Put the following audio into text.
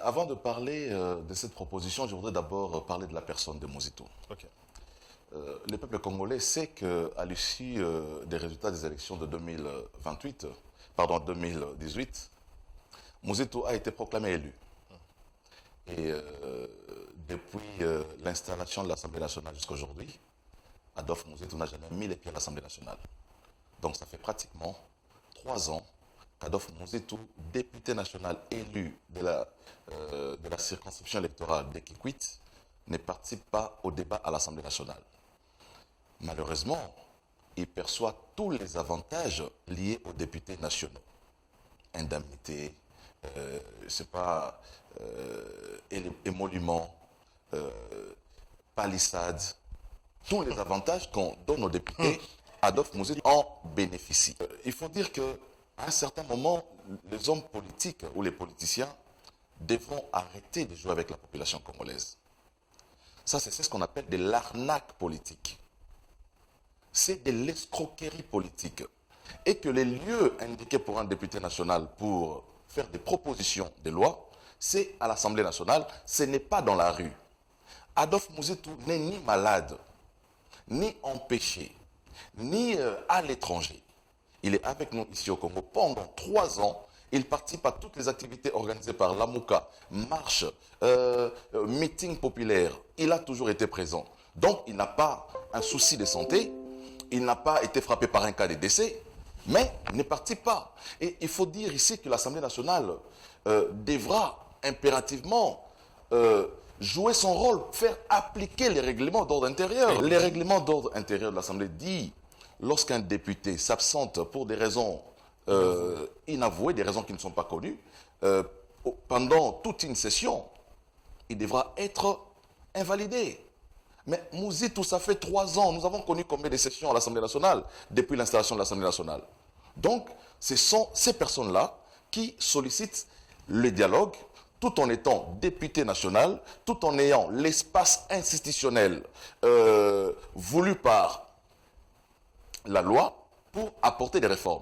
avant de parler de cette proposition, je voudrais d'abord parler de la personne de Muzito. Ok. Le peuple congolais sait qu'à l'issue des résultats des élections de 2018, Muzito a été proclamé élu. Et depuis l'installation de l'Assemblée nationale jusqu'à aujourd'hui, Adolphe Muzito n'a jamais mis les pieds à l'Assemblée nationale. Donc ça fait pratiquement 3 ans qu'Adolphe Muzito, député national élu de la circonscription électorale de Kikwit, ne participe pas au débat à l'Assemblée nationale. Malheureusement, il perçoit tous les avantages liés aux députés nationaux. Indemnité, émoluments, palissades, tous les avantages qu'on donne aux députés, Adolphe Muzito en bénéficie. Il faut dire qu'à un certain moment, les hommes politiques ou les politiciens devront arrêter de jouer avec la population congolaise. Ça, c'est ce qu'on appelle de l'arnaque politique. C'est de l'escroquerie politique. Et que les lieux indiqués pour un député national pour faire des propositions de loi, c'est à l'Assemblée nationale, ce n'est pas dans la rue. Adolphe Muzito n'est ni malade, ni empêché, ni à l'étranger. Il est avec nous ici au Congo pendant 3 ans. Il participe à toutes les activités organisées par l'AMUCA, marche, meeting populaire. Il a toujours été présent. Donc, il n'a pas un souci de santé. Il n'a pas été frappé par un cas de décès, mais il ne participe pas. Et il faut dire ici que l'Assemblée nationale devra impérativement jouer son rôle, faire appliquer les règlements d'ordre intérieur. Les règlements d'ordre intérieur de l'Assemblée disent lorsqu'un député s'absente pour des raisons inavouées, des raisons qui ne sont pas connues, pendant toute une session, il devra être invalidé. Mais Muzito, ça fait 3 ans. Nous avons connu combien de sessions à l'Assemblée nationale depuis l'installation de l'Assemblée nationale. Donc, ce sont ces personnes-là qui sollicitent le dialogue tout en étant député national, tout en ayant l'espace institutionnel voulu par la loi pour apporter des réformes.